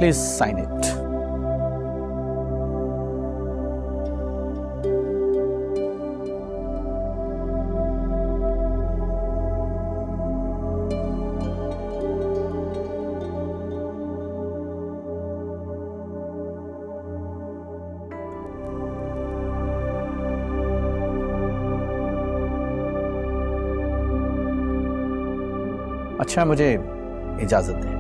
Please sign it. अच्छा, मुझे इजाजत दें।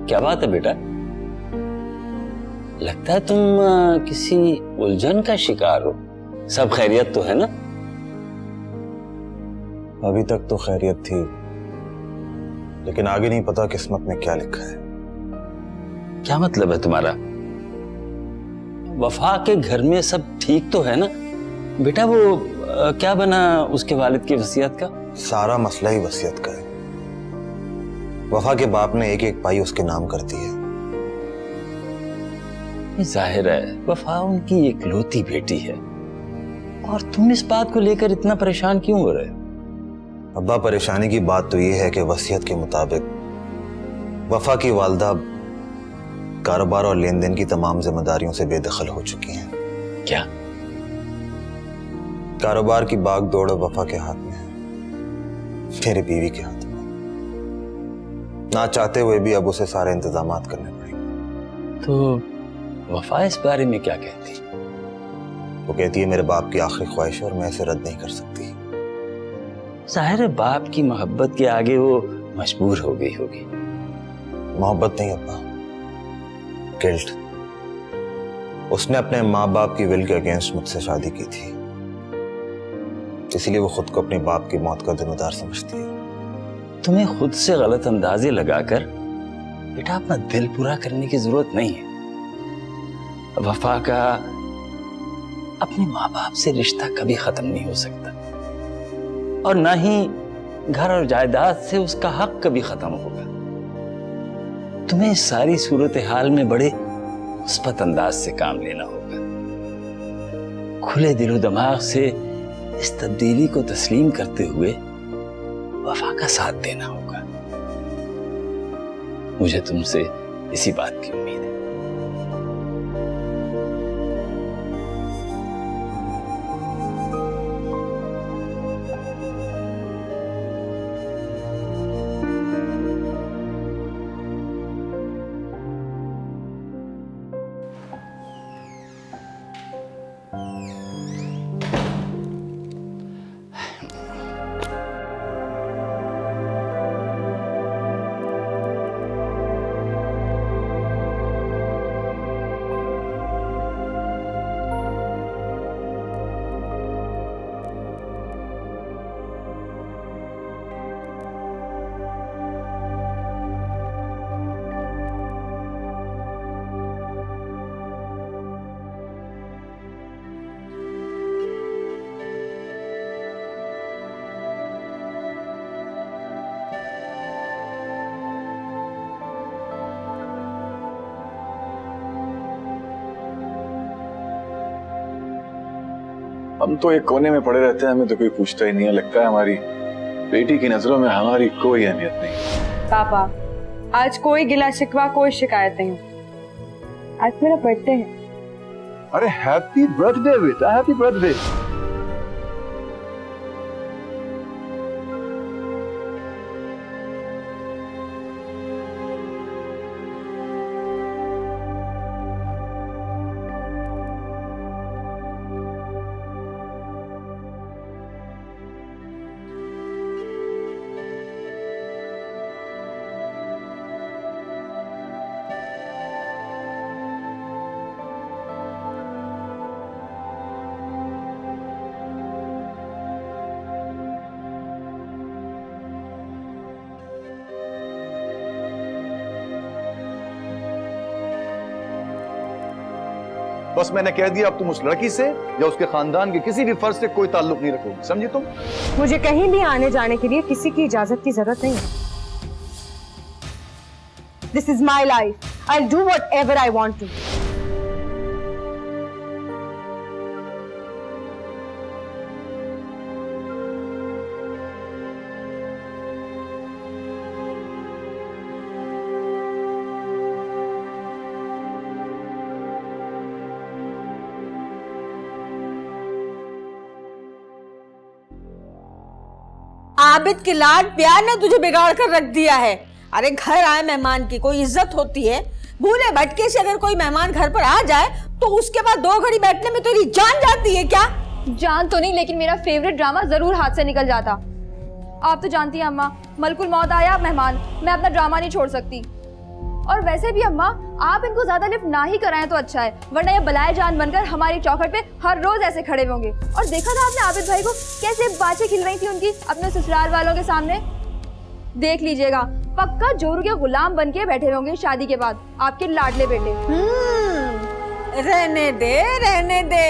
क्या बात है बेटा? लगता है तुम किसी उलझन का शिकार हो। सब खैरियत तो है ना? अभी तक तो खैरियत थी, लेकिन आगे नहीं पता किस्मत में क्या लिखा है। क्या मतलब है तुम्हारा? वफा के घर में सब ठीक तो है ना? बेटा वो क्या बना उसके वालिद की वसीयत का? सारा मसला ही वसीयत का है। वफा के बाप ने एक एक पाई उसके नाम कर दी है। जाहिर है वफा उनकी इकलौती बेटी है, और तुम इस बात को लेकर इतना परेशान क्यों हो रहे हो? अब्बा, परेशानी की बात तो ये है कि वसीयत के मुताबिक वफा की वालदा कारोबार और लेन देन की तमाम जिम्मेदारियों से बेदखल हो चुकी हैं। क्या? कारोबार की बाग दौड़ वफा के हाथ में है, मेरी बीवी के हाथ में। ना चाहते हुए भी अब उसे सारे इंतजामात करने पड़ेंगे। तो वफा इस बारे में क्या कहती? वो कहती है मेरे बाप की आखिरी ख्वाहिश है और मैं इसे रद्द नहीं कर सकती। जाहिर है बाप की मोहब्बत के आगे वो मजबूर हो गई होगी। मोहब्बत नहीं अब्बा, गिल्ट। उसने अपने माँ बाप की विल के अगेंस्ट मुझसे शादी की थी, इसलिए वो खुद को अपने बाप की मौत का जिम्मेदार समझती है। तुम्हें खुद से गलत अंदाजे लगाकर बेटा अपना दिल पूरा करने की जरूरत नहीं है। वफा का अपने माँ बाप से रिश्ता कभी खत्म नहीं हो सकता, और ना ही घर और जायदाद से उसका हक कभी खत्म होगा। तुम्हें इस सारी सूरत हाल में बड़े मुस्बत अंदाज से काम लेना होगा। खुले दिलो दिमाग से इस तब्दीली को तस्लीम करते हुए वफा का साथ देना होगा। मुझे तुमसे इसी बात की उम्मीद है। हम तो एक कोने में पड़े रहते हैं, हमें तो कोई पूछता ही नहीं है। लगता है हमारी बेटी की नजरों में हमारी कोई अहमियत नहीं। पापा, आज कोई गिला शिकवा, कोई शिकायत नहीं। आज मेरा बर्थडे है। अरे हैप्पी बर्थडे बेटा, हैप्पी बर्थडे। बस मैंने कह दिया अब तुम उस लड़की से या उसके खानदान के किसी भी फर्ज से कोई ताल्लुक नहीं रखोगी, समझी तुम? मुझे कहीं भी आने जाने के लिए किसी की इजाजत की जरूरत नहीं है। This is my life, I will do whatever I want to. Abid की लाड प्यार ने तुझे बिगाड़ कर रख दिया है। अरे घर आए मेहमान की कोई इज्जत होती है। भूले भटके से अगर कोई मेहमान घर पर आ जाए तो उसके बाद 2 घड़ी बैठने में तेरी जान जाती है क्या? जान तो नहीं, लेकिन मेरा फेवरेट ड्रामा जरूर हाथ से निकल जाता। आप तो जानती हैं अम्मा, मलकुल मौत आया मेहमान, मैं अपना ड्रामा नहीं छोड़ सकती। और वैसे भी अम्मा, आप इनको ज्यादा लिफ्ट ना ही कराएं तो अच्छा है, वरना ये बलाए जान बनकर हमारी चौखट पे हर रोज ऐसे खड़े होंगे। और देखा था आपने आबिद भाई को कैसे बातें खिल रही थी उनकी अपने ससुराल वालों के सामने? देख लीजिएगा, पक्का जोरू के गुलाम बन के बैठे होंगे शादी के बाद आपके लाडले बेटे। रहने दे,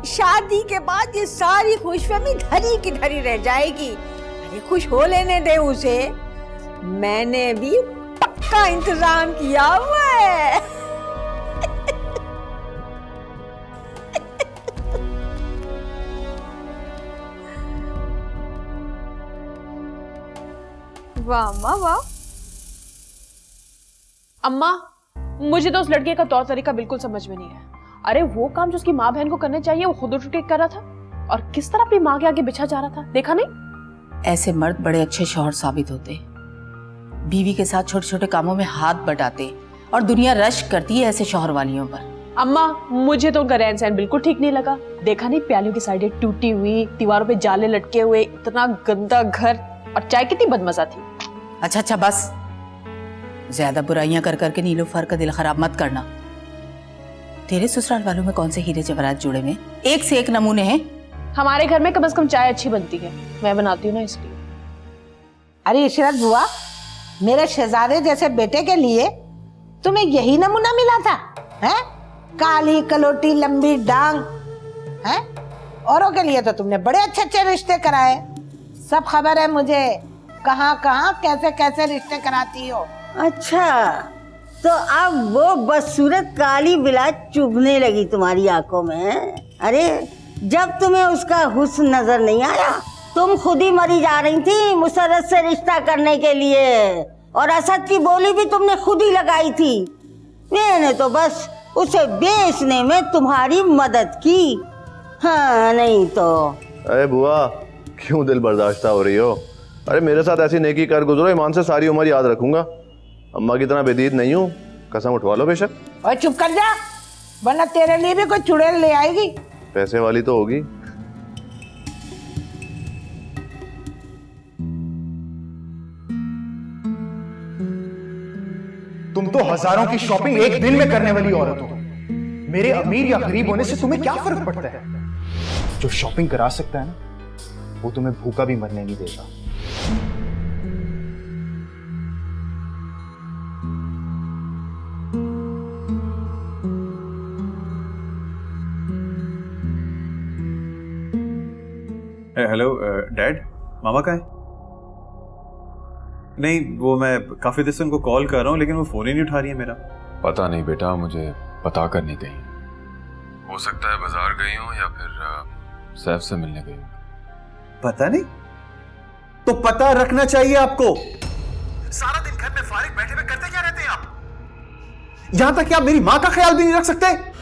शादी के बाद ये सारी खुशफहमी धरी की धरी रह जाएगी। अरे खुश हो लेने दे उसे, मैंने भी पक्का इंतजाम किया हुआ है। वाह अम्मा वाह। अम्मा, मुझे तो उस लड़के का तौर तरीका बिल्कुल समझ में नहीं है। अरे वो काम जो उसकी माँ बहन को करने चाहिए वो खुद उठ के कर रहा था, और किस तरह अपनी माँ के आगे बिछा जा रहा था, देखा नहीं? ऐसे मर्द बड़े अच्छे शौहर साबित होते, बीवी के साथ छोटे छोटे कामों में हाथ बटाते, और दुनिया रश करती है ऐसे शौहर वालियों पर। अम्मा, मुझे तो उनका रहन सहन बिल्कुल ठीक नहीं लगा। देखा नहीं, प्यालियों की साइडें टूटी हुई, दीवारों पे जाले लटके हुए, इतना गंदा घर, और चाय कितनी बदमजा थी। अच्छा बस, ज्यादा बुराइयां कर करके नीलूफर का दिल खराब मत करना। तेरे ससुराल वालों में कौन से हीरे जवाहरात जुड़े हुए? एक से एक नमूने हैं। हमारे घर में कम से कम चाय अच्छी बनती है, मैं बनाती हूँ ना, इसलिए। अरे इशरत बुआ, मेरे शहजादे जैसे बेटे के लिए तुम्हें यही नमूना मिला था? हैं? काली कलोटी लंबी डांग, हैं? औरों के लिए तो तुमने बड़े अच्छे अच्छे रिश्ते कराए। सब खबर है मुझे, कहाँ कहाँ कैसे कैसे रिश्ते कराती हो। अच्छा, तो अब वो बदसूरत काली बिलात चुभने लगी तुम्हारी आंखों में? अरे जब तुम्हें उसका हुस्न नजर नहीं आया, तुम खुद ही मरी जा रही थी मुसर्रत से रिश्ता करने के लिए, और असद की बोली भी तुमने खुद ही लगाई थी। मैंने तो बस उसे बेचने में तुम्हारी मदद की, हाँ नहीं तो। अरे बुआ, क्यों दिल बर्दाश्ता हो रही हो? अरे मेरे साथ ऐसी नेकी कर गुजरो, ईमान से सारी उम्र याद रखूंगा। अम्मा की तरह बेदीद नहीं हूँ, कसम उठवा लो बेशक। और चुप कर जा, वरना तेरे लिए भी कोई चुड़ैल ले आएगी। पैसे वाली तो होगी। तुम तो हजारों की शॉपिंग एक दिन में करने वाली औरत हो। मेरे अमीर या गरीब होने से तुम्हें क्या फर्क पड़ता है? जो शॉपिंग करा सकता है ना, वो तुम्हें भूखा भी मरने नहीं देगा। हेलो डैड, मामा कहाँ है? नहीं, वो मैं काफी देर से उनको कॉल कर रहा हूँ लेकिन वो फोन ही नहीं उठा रही है मेरा। पता नहीं बेटा, मुझे पता कर नहीं गई। हो सकता है बाजार गई हो या फिर सैफ से मिलने गई हो। पता नहीं? तो पता रखना चाहिए आपको। सारा दिन घर में फारिग बैठे हुए करते क्या रहते हैं आप? यहां तक कि आप मेरी मां का ख्याल भी नहीं रख सकते।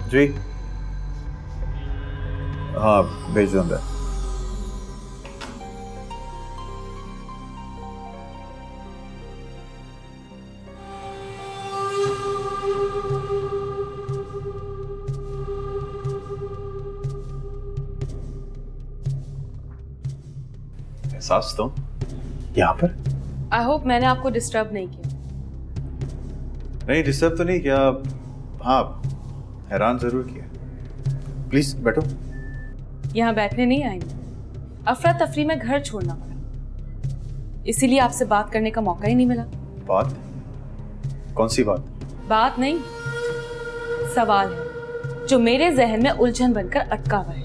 जी हाँ, भेज दो अंदर। एहसास तो यहाँ पर। आई होप मैंने आपको डिस्टर्ब नहीं किया। नहीं, डिस्टर्ब तो नहीं किया। हाँ, हैरान जरूर किया। प्लीज बैठो। यहाँ बैठने नहीं आई, अफरा तफरी में घर छोड़ना पड़ा, इसीलिए आपसे बात करने का मौका ही नहीं मिला। बात? कौन सी बात? बात नहीं, सवाल है जो मेरे जहन में उलझन बनकर अटका हुआ है।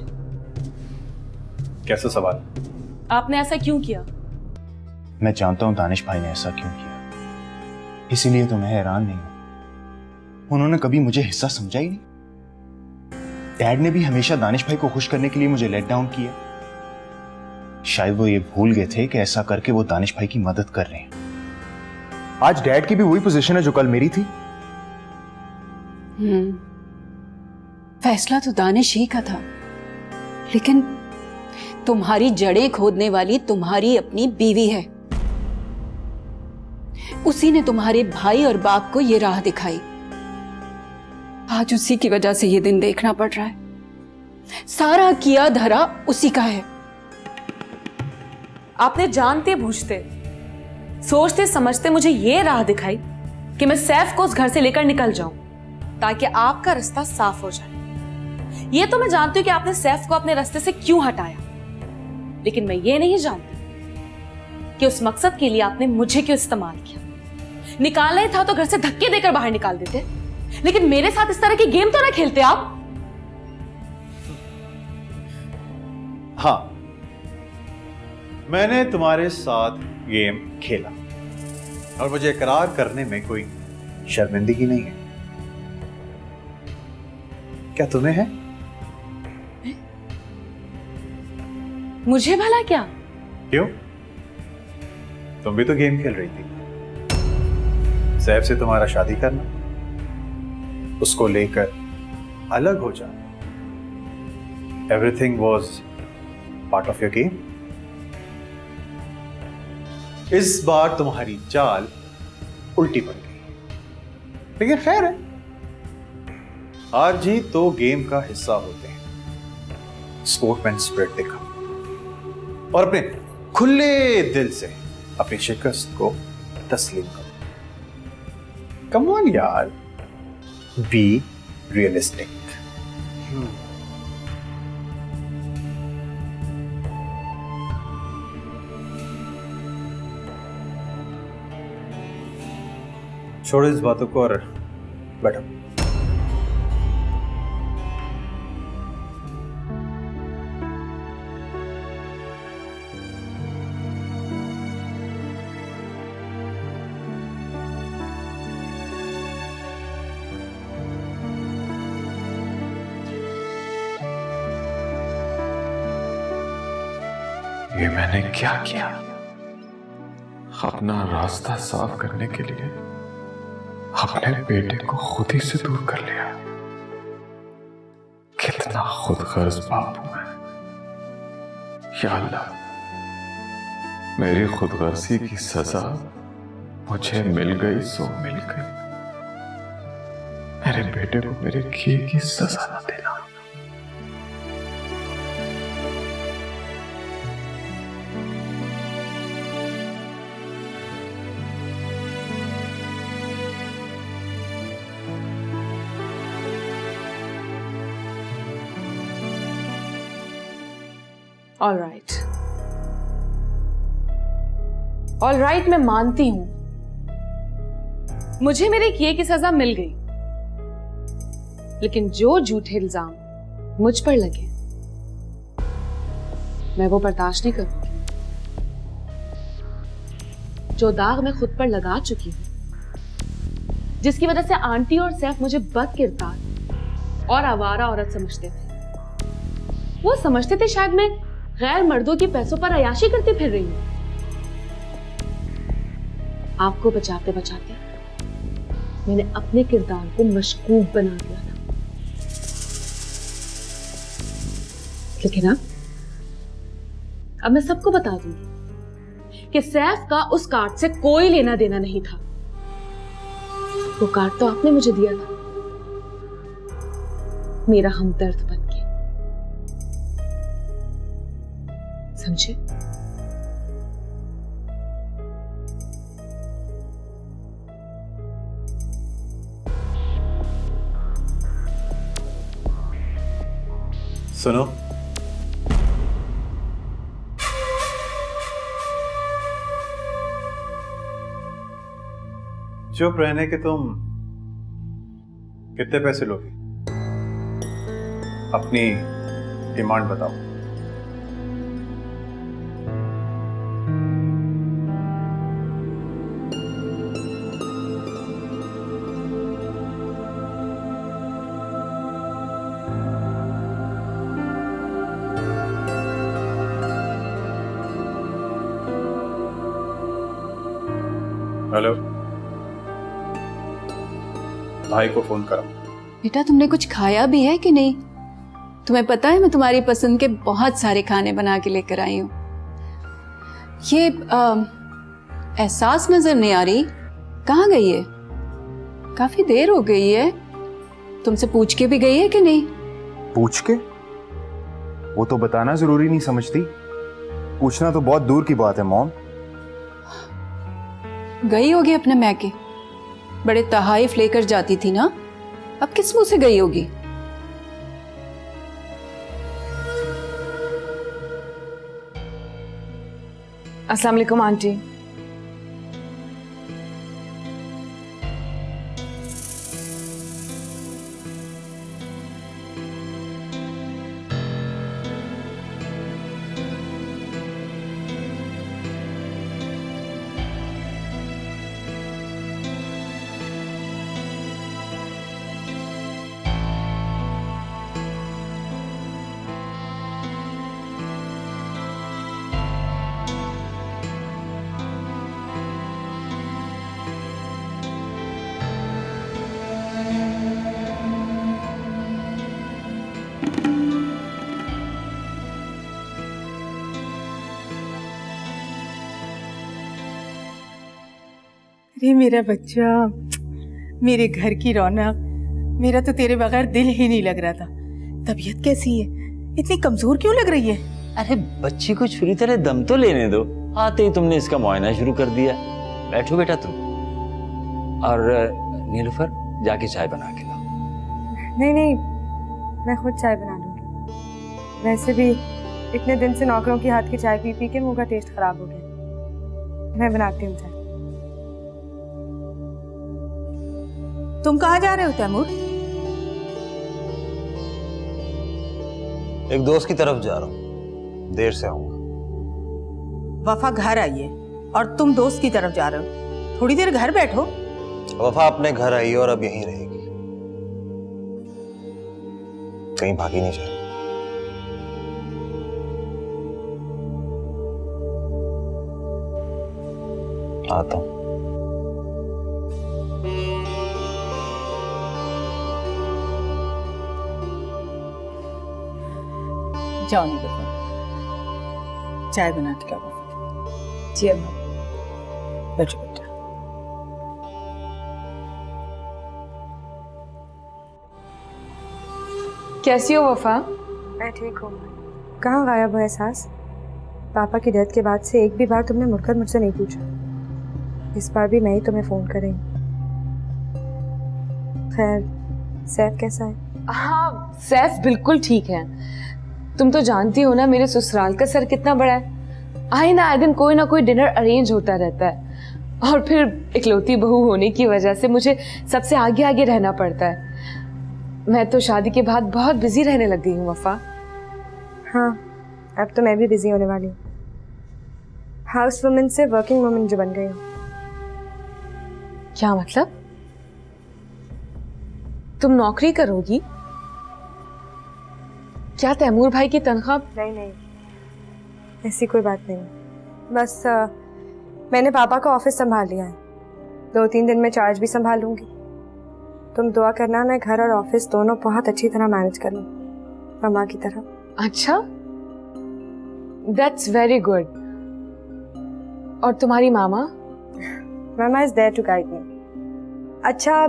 कैसा सवाल? आपने ऐसा क्यों किया? मैं जानता हूं दानिश भाई ने ऐसा क्यों किया, इसीलिए तो मैं हैरान नहीं हूं। उन्होंने कभी मुझे हिस्सा समझा ही नहीं। डैड ने भी हमेशा दानिश भाई को खुश करने के लिए मुझे लेट डाउन किया। शायद वो ये भूल गए थे कि ऐसा करके वो दानिश भाई की मदद कर रहे हैं। आज डैड की भी वही पोजीशन है जो कल मेरी थी। फैसला तो दानिश ही का था, लेकिन तुम्हारी जड़ें खोदने वाली तुम्हारी अपनी बीवी है। उसी ने तुम्हारे भाई और बाप को ये राह दिखाई। आज उसी की वजह से ये दिन देखना पड़ रहा है। सारा किया धरा उसी का है। आपने जानते बूझते सोचते समझते मुझे ये राह दिखाई कि मैं सैफ को उस घर से लेकर निकल जाऊं ताकि आपका रास्ता साफ हो जाए। ये तो मैं जानती हूं कि आपने सैफ को अपने रास्ते से क्यों हटाया, लेकिन मैं ये नहीं जानती कि उस मकसद के लिए आपने मुझे क्यों इस्तेमाल किया। निकालना ही था तो घर से धक्के देकर बाहर निकाल देते, लेकिन मेरे साथ इस तरह की गेम तो ना खेलते आप। हाँ, मैंने तुम्हारे साथ गेम खेला और मुझे इकरार करने में कोई शर्मिंदगी नहीं है। क्या तुम्हें है? मुझे भला क्या? क्यों? तुम भी तो गेम खेल रही थी। सैफ से तुम्हारा शादी करना, उसको लेकर अलग हो जाना, everything was part of your game. इस बार तुम्हारी चाल उल्टी पड़ गई, लेकिन खैर है, हार जीत तो गेम का हिस्सा होते हैं। स्पोर्टमैन स्पिरिट दिखा और अपने खुले दिल से अपनी शिकस्त को तस्लीम करो। कम ऑन यार, बी रियलिस्टिक। छोड़ो इस बातों को और बैठो। ये मैंने क्या किया? अपना रास्ता साफ करने के लिए अपने बेटे को खुद ही से दूर कर लिया। कितना खुदगर्ज बाप हूं मैं। या अल्लाह, मेरी खुदगर्जी की सजा मुझे मिल गई सो मिल गई। मेरे बेटे को मेरे किए की सजा न देना। ऑल राइट, मैं मानती हूं मुझे मेरे किए की सजा मिल गई, लेकिन जो झूठे इल्जाम मुझ पर लगे मैं वो बर्दाश्त नहीं करूंगी। जो दाग मैं खुद पर लगा चुकी हूं, जिसकी वजह से आंटी और सैफ मुझे बदकिरदार और आवारा औरत समझते थे। वो समझते थे शायद मैं गैर मर्दों के पैसों पर अयाशी करती फिर रही हूं। आपको बचाते बचाते मैंने अपने किरदार को मशकूक बना दिया था, लेकिन अब मैं सबको बता दूंगी कि सैफ का उस कार्ड से कोई लेना देना नहीं था। वो कार्ड तो आपने मुझे दिया था, मेरा हमदर्द बन के, समझे? सुनो, चुप रहने के तुम कितने पैसे लोगे? अपनी डिमांड बताओ। हेलो, भाई को फोन करो। बेटा तुमने कुछ खाया भी है कि नहीं? तुम्हें पता है मैं तुम्हारी पसंद के बहुत सारे खाने बना के लेकर आई हूँ। ये एहसास नजर नहीं आ रही, कहाँ गई है? काफी देर हो गई है, तुमसे पूछ के भी गई है कि नहीं? पूछ के? वो तो बताना जरूरी नहीं समझती। पूछना तो बहुत दूर की बात है मॉम। गई होगी अपने मैके, बड़े तहाइफ लेकर जाती थी ना, अब किस मुंह से गई होगी? अस्सलाम वालेकुम आंटी। अरे मेरा बच्चा, मेरे घर की रौनक, मेरा तो तेरे बगैर दिल ही नहीं लग रहा था। तबीयत कैसी है? इतनी कमजोर क्यों लग रही है? अरे बच्ची को छुरी तरह दम तो लेने दो। आते ही तुमने इसका मुआयना शुरू कर दिया। बैठो बेटा तुम। और नीलूफर, जाके चाय बना के लाओ। नहीं नहीं, मैं खुद चाय बना लूंगी। वैसे भी इतने दिन से नौकरों की हाथ की चाय पी पी के मुंह का टेस्ट खराब हो गया। मैं बनाती हूँ चाय। तुम कहाँ जा रहे हो तैमूर? एक दोस्त की तरफ जा रहा हूँ, देर से आऊंगा। वफा घर आई है और तुम दोस्त की तरफ जा रहे हो, थोड़ी देर घर बैठो। वफा अपने घर आई है और अब यहीं रहेगी, कहीं भागी नहीं जाएगी। आता हूं। जाओ नीलूफर, चाय बना के लाओ। जी अम्मा। बैठो बेटा। कैसी हो वफा? मैं ठीक हूँ। कहाँ गायब हो एहसास? पापा की डेथ के बाद से एक भी बार तुमने मुड़कर मुझसे नहीं पूछा। इस बार भी मैं ही तुम्हें फोन करें। खैर, सैफ कैसा है? हाँ, सैफ बिल्कुल ठीक है। तुम तो जानती हो ना मेरे ससुराल का सर कितना बड़ा है। आए ना आए दिन कोई ना कोई डिनर अरेंज होता रहता है, और फिर इकलौती बहू होने की वजह से मुझे सबसे आगे आगे रहना पड़ता है। मैं तो शादी के बाद बहुत बिजी रहने लग गई हूँ वफा। हाँ, अब तो मैं भी बिजी होने वाली हूँ। हाउस वुमन से वर्किंग वुमन जो बन गई हूँ। क्या मतलब? तुम नौकरी करोगी? क्या तैमूर भाई की तनख्वाह? नहीं नहीं, ऐसी कोई बात नहीं। बस मैंने पापा का ऑफिस संभाल लिया है। 2-3 दिन में चार्ज भी संभाल लूंगी। तुम दुआ करना मैं घर और ऑफिस दोनों बहुत अच्छी तरह मैनेज कर लूँ, मामा की तरह। अच्छा, दैट्स वेरी गुड। और तुम्हारी मामा? मामा is there to guide me. अच्छा,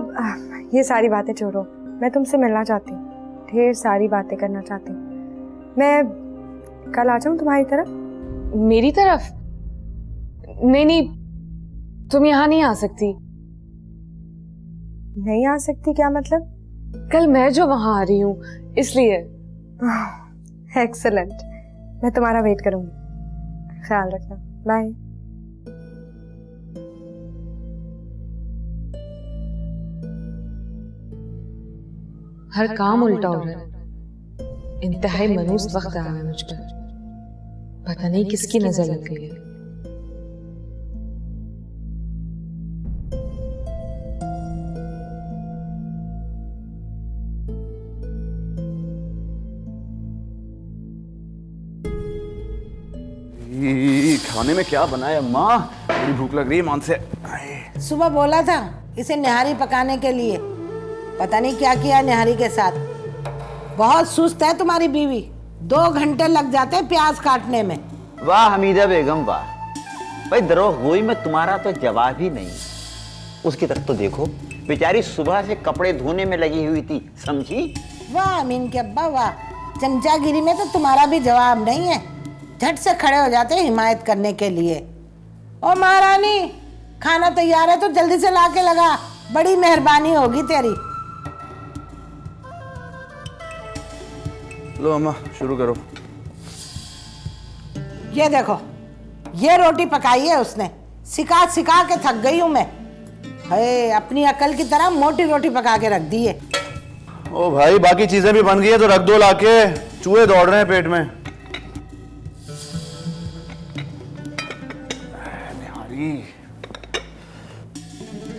ये सारी बातें छोड़ो, मैं तुमसे मिलना चाहती हूँ, ढेर सारी बातें करना चाहती हूँ। मैं कल आ जाऊँ तुम्हारी तरफ? मेरी तरफ? नहीं नहीं, तुम यहाँ नहीं आ सकती। नहीं आ सकती? क्या मतलब? कल मैं जो वहां आ रही हूँ इसलिए। एक्सेलेंट, मैं तुम्हारा वेट करूंगी। ख्याल रखना, बाय। हर काम उल्टा हो रहा है। इंतहाई मनूस वक्त आ रहा है मुझ पर। पता नहीं किसकी नजर लग गई है। खाने में क्या बनाया माँ? बड़ी भूख लग रही है मान से। सुबह बोला था इसे निहारी पकाने के लिए, पता नहीं क्या किया निहारी के साथ। बहुत सुस्त है तुम्हारी बीवी, 2 घंटे लग जाते हैं प्याज काटने में। वाह हमीदा बेगम वाह, भाई दरोगोई में तुम्हारा तो जवाब ही नहीं। उसकी तरफ तो देखो, बेचारी सुबह से कपड़े धोने में लगी हुई थी, समझी? वाह अमीन के अब्बा वाह, चमचागिरी में तो तुम्हारा भी जवाब नहीं है। झट से खड़े हो जाते हैं हिमायत करने के लिए। ओ महारानी, खाना तैयार है तो जल्दी से ला के लगा, बड़ी मेहरबानी होगी तेरी। लो अम्मा शुरू करो। ये देखो, ये रोटी पकाई है उसने, सिखा सिखा के थक गई हूं मैं। हे, अपनी अकल की तरह मोटी रोटी पका के रख दी है। ओ भाई बाकी चीजें भी बन गई है तो रख दो लाके, चूहे दौड़ रहे हैं पेट में।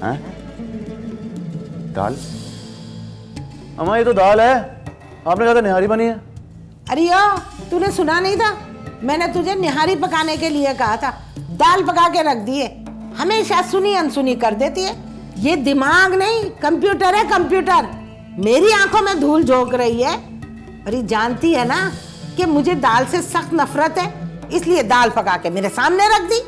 हैं? दाल? अम्मा ये तो दाल है, आपने कहा था निहारी बनी है। अरे यार, तूने सुना नहीं था? मैंने तुझे निहारी पकाने के लिए कहा था, दाल पका के रख दी है। हमेशा सुनी अनसुनी कर देती है। ये दिमाग नहीं, कंप्यूटर है कंप्यूटर। मेरी आंखों में धूल झोंक रही है। अरे जानती है ना कि मुझे दाल से सख्त नफरत है, इसलिए दाल पका के मेरे सामने रख दी।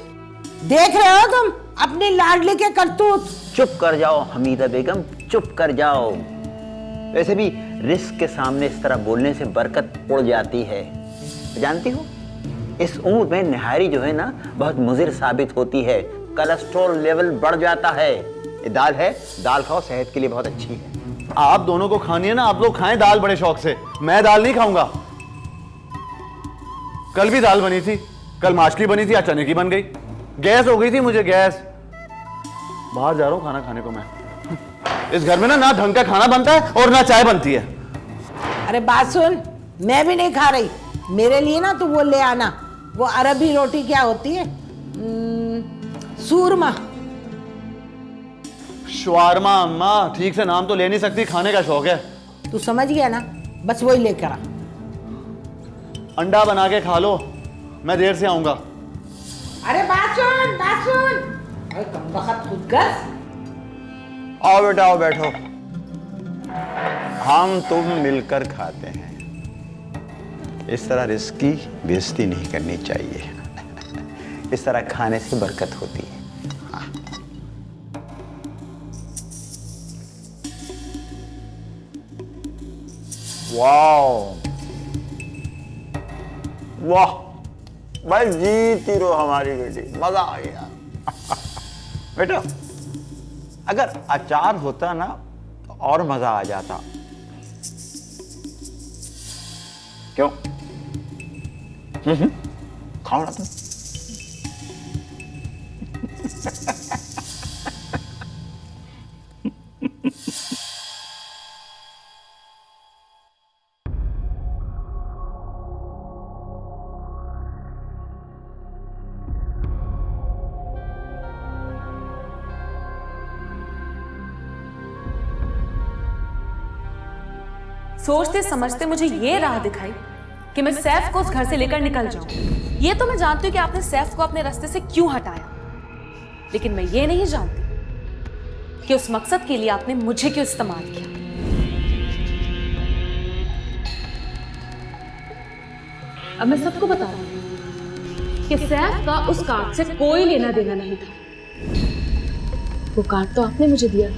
देख रहे हो तुम अपनी लाडली के करतूत। चुप कर जाओ हमीदा बेगम, चुप कर जाओ। वैसे भी रिस्क के सामने इस तरह बोलने से बरकत उड़ जाती है। जानती हो, इस उम्र में निहारी जो है ना बहुत मुजिर साबित होती है, कोलेस्ट्रॉल लेवल बढ़ जाता है। ये दाल है, दाल खाओ, सेहत के लिए बहुत अच्छी है। आप दोनों को खानी है ना, आप लोग खाएं दाल बड़े शौक से, मैं दाल नहीं खाऊंगा। कल भी दाल बनी थी, कल माछली बनी थी, आज चने की बन गई। गैस हो गई थी मुझे, गैस। बाहर जा रहा हूं खाना खाने को मैं। इस घर में ना ढंग का खाना बनता है और ना चाय बनती है। अरे बात सुन, मैं भी नहीं खा रही। मेरे लिए ना तू वो ले आना, वो अरबी रोटी क्या होती है, सूरमा। शवारमा अम्मा, ठीक से नाम तो ले नहीं सकती, खाने का शौक है। तू समझ गया ना, बस वही लेकर आ। अंडा बना के खा लो, मैं देर से आऊंगा। अरे बात सुन, बात सुन। अरे कम वक्त खुद कर। आओ बेटा आओ, बैठो। हम तुम मिलकर खाते हैं, इस तरह रिस्क की बेइज्जती नहीं करनी चाहिए। इस तरह खाने से बरकत होती है। हाँ। वाह वाह, भाई जीती रहो हमारी बेटी, मजा आ गया। बेटा अगर अचार होता ना तो और मजा आ जाता। क्यों? खाओ ना तुम। सोचते समझते मुझे ये राह दिखाई कि मैं सैफ को उस घर से लेकर निकल जाऊं। ये तो मैं जानती हूं कि आपने सैफ को अपने रास्ते से क्यों हटाया, लेकिन मैं ये नहीं जानती कि उस मकसद के लिए आपने मुझे क्यों इस्तेमाल किया। अब मैं सबको बता रहा हूं कि सैफ का उस कार्ड से कोई लेना देना नहीं था। वो कार्ड तो आपने मुझे दिया,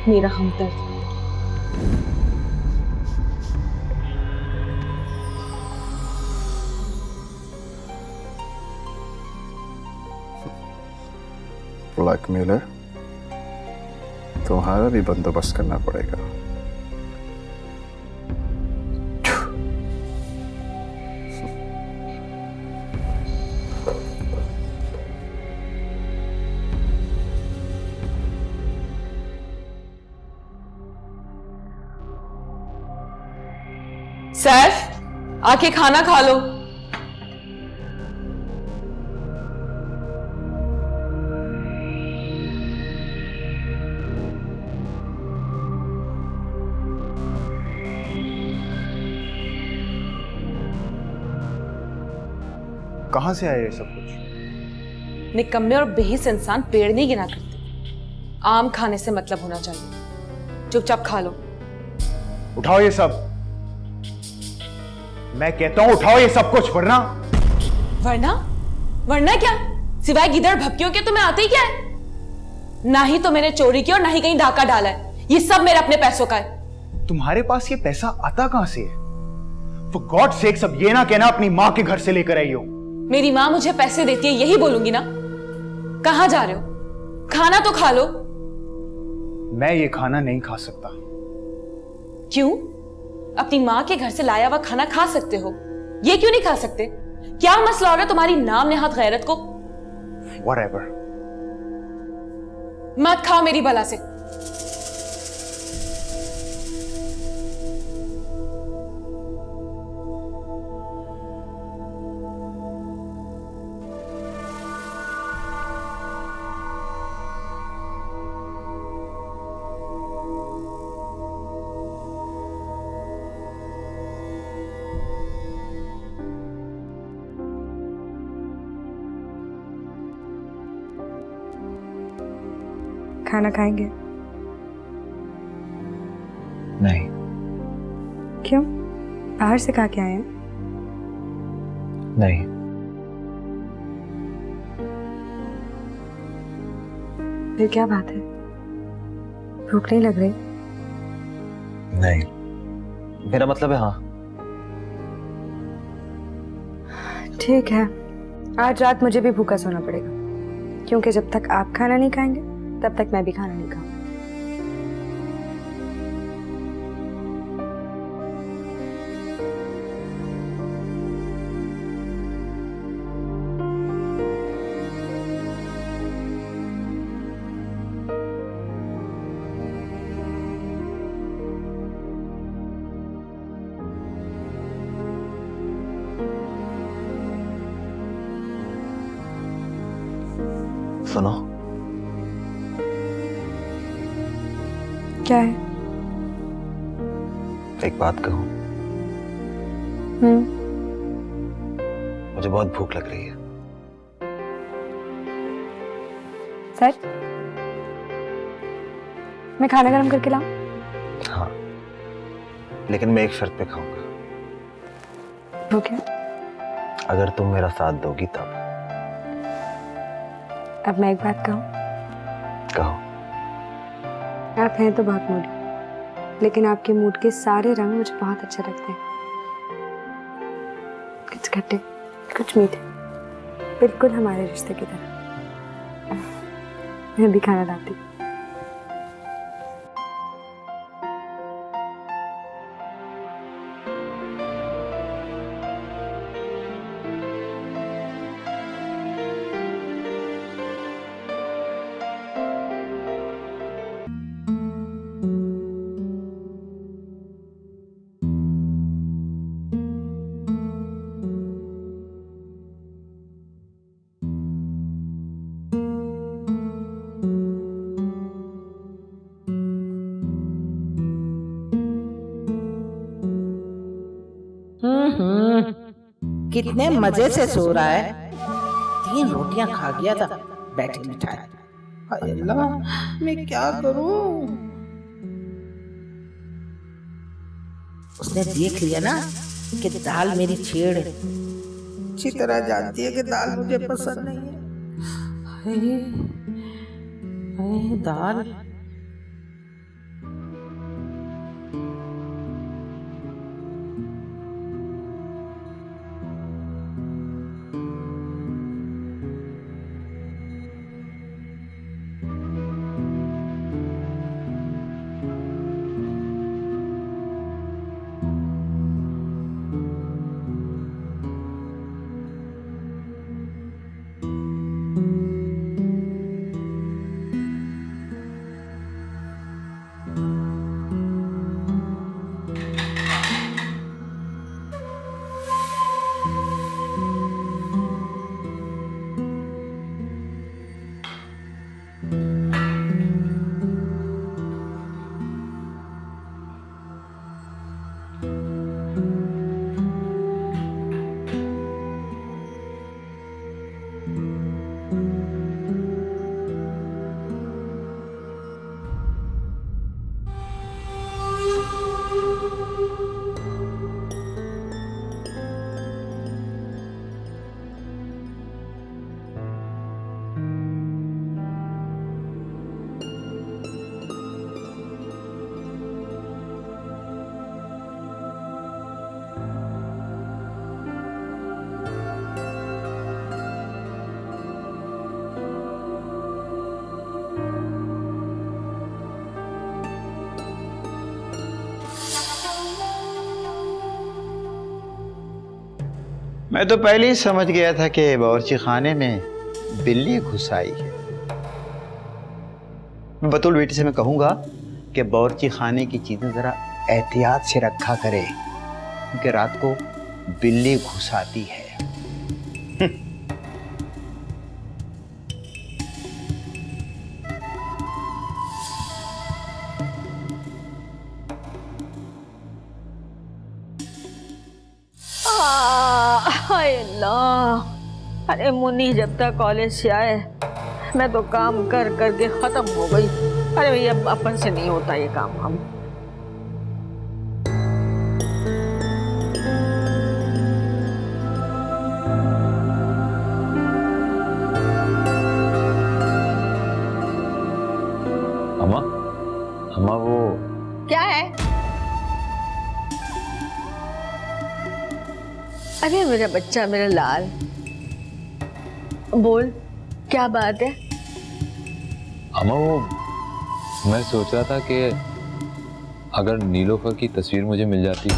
मेरा हमदर्द। ब्लैकमेलर, तुम्हारा भी बंदोबस्त करना पड़ेगा। सैफ, आके खाना खा लो। कहां से आया ये सब कुछ? निकम्मे और बेहिस इंसान पेड़ नहीं गिना करते। आम खाने से मतलब होना चाहिए। चुपचाप खा लो। उठाओ ये सब। मैं कहता हूं उठाओ ये सब कुछ, वरना वरना क्या? सिवाय गिदड़ भपकियों के तुम्हें आते ही क्या है? ना ही तो मैंने चोरी की और ना ही कहीं डाका डाला है। ये सब मेरे अपने पैसों का है। तुम्हारे पास ये पैसा आता कहां से है? For God's sake, सब ये ना कहना अपनी माँ के घर से लेकर आई हो। मेरी माँ मुझे पैसे देती है, यही बोलूंगी ना। कहां जा रहे हो? खाना तो खा लो। मैं ये खाना नहीं खा सकता। क्यों? अपनी माँ के घर से लाया हुआ खाना खा सकते हो, ये क्यों नहीं खा सकते? क्या मसला हो रहा है तुम्हारी नाम नेहात गैरत को? Whatever. मत खाओ मेरी भला से। खाना खाएंगे? नहीं। क्यों? बाहर से खा के आए हैं? नहीं। फिर क्या बात है? भूख नहीं लग रही? नहीं, मेरा मतलब है हाँ। ठीक है, आज रात मुझे भी भूखा सोना पड़ेगा, क्योंकि जब तक आप खाना नहीं खाएंगे तब तक मैं भी खाना नहीं खाऊंगी। सुनो, क्या है? एक बात कहूं? मुझे बहुत भूख लग रही है। सर, मैं खाना गरम करके लाऊं? हाँ, लेकिन मैं एक शर्त पे खाऊंगा। वो क्या? अगर तुम मेरा साथ दोगी तब। अब मैं एक बात कहूं? कहो। आप हैं तो बहुत मूडी, लेकिन आपके मूड के सारे रंग मुझे बहुत अच्छे लगते हैं। कुछ खट्टे, कुछ मीठे, बिल्कुल हमारे रिश्ते की तरह। मैं भी खाना लाती हूँ। कितने मजे से सो रहा है। 3 रोटियां खा गया था बैठी बिठाए। हाय अल्लाह, मैं क्या करूं? उसने देख लिया ना कि दाल मेरी छेड़ है। अच्छी तरह जानती है कि दाल मुझे पसंद नहीं है। हाय हाय दाल। मैं तो पहले ही समझ गया था कि बावर्ची खाने में बिल्ली घुस आई है। मैं बतूल बेटी से मैं कहूंगा कि बावर्ची खाने की चीजें जरा एहतियात से रखा करे, क्योंकि रात को बिल्ली घुस आती है। हाय अल्लाह, अरे मुन्नी जब तक कॉलेज से आए मैं तो काम कर करके खत्म हो गई। अरे भैया अपन से नहीं होता ये काम। हम अम्मा, अम्मा वो क्या है? अरे मेरा बच्चा, मेरा लाल, बोल क्या बात है? अम्मा वो मैं सोच रहा था कि अगर नीलोफर की तस्वीर मुझे मिल जाती।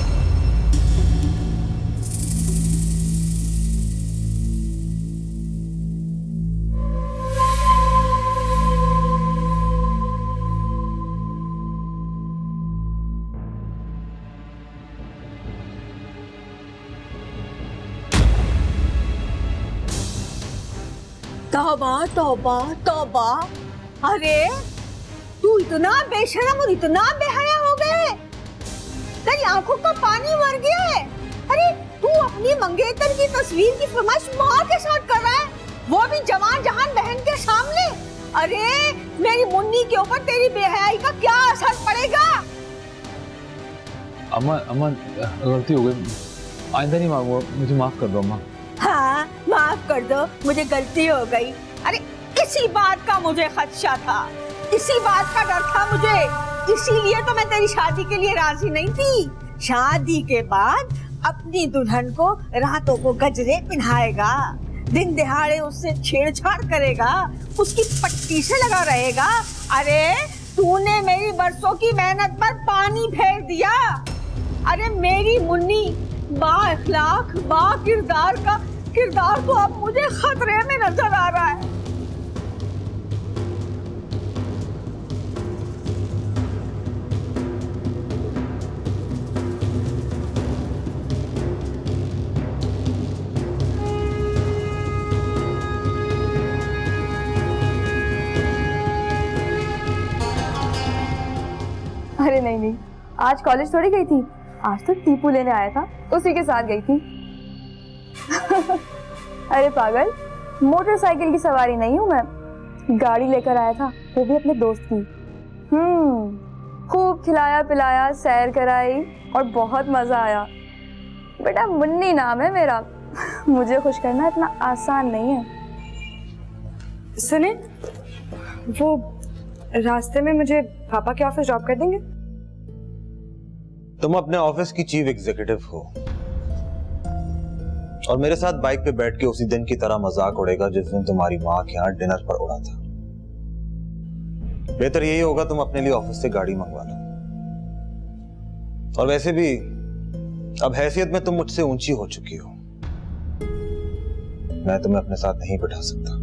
तौबा तौबा तौबा, अरे तू इतना बेशरम और इतना बेहया हो गए, तेरी आंखों का पानी मर गया है। अरे तू अपनी मंगेतर की तस्वीर की फरमाइश माँ के साथ कर रहा है, वो भी जवान जहान बहन के सामने। अरे मेरी मुन्नी के ऊपर तेरी बेहयाई का क्या असर पड़ेगा? अम्मा अम्मा गलती हो गई, आइंदा नहीं मांगूंगा, मुझे माफ कर दो अम्मा। हाँ माफ कर दो, मुझे गलती हो गई। अरे इसी बात का मुझे खदशा था, इसी बात का डर था मुझे, इसीलिए तो मैं तेरी शादी के लिए राजी नहीं थी। शादी के बाद अपनी दुल्हन को रातों को गजरे पहनाएगा, दिन दिहाड़े उससे छेड़छाड़ करेगा, उसकी पट्टी से लगा रहेगा। अरे तूने मेरी बरसों की मेहनत पर पानी फेर दिया। अरे मेरी मुन्नी बा अखलाक बा किरदार का किरदार तो अब मुझे खतरे में नजर आ रहा है। अरे नहीं नहीं, आज कॉलेज थोड़ी गई थी, आज तो टीपू लेने आया था, उसी के साथ गई थी। अरे पागल, मोटरसाइकिल की सवारी नहीं हूँ मैं, गाड़ी लेकर आया था, वो भी अपने दोस्त की। खूब खिलाया पिलाया, सैर कराई और बहुत मजा आया। बेटा मुन्नी नाम है मेरा, मुझे खुश करना इतना आसान नहीं है। सुने, वो रास्ते में मुझे पापा के ऑफिस ड्रॉप कर देंगे? तुम अपने ऑफिस की चीफ एग्जीक्यूटिव हो और मेरे साथ बाइक पे बैठ के उसी दिन की तरह मजाक उड़ेगा जिस दिन तुम्हारी माँ के यहाँ डिनर पर उड़ा था। बेहतर यही होगा तुम अपने लिए ऑफिस से गाड़ी मंगवा लो। और वैसे भी अब हैसियत में तुम मुझसे ऊंची हो चुकी हो, मैं तुम्हें अपने साथ नहीं बिठा सकता।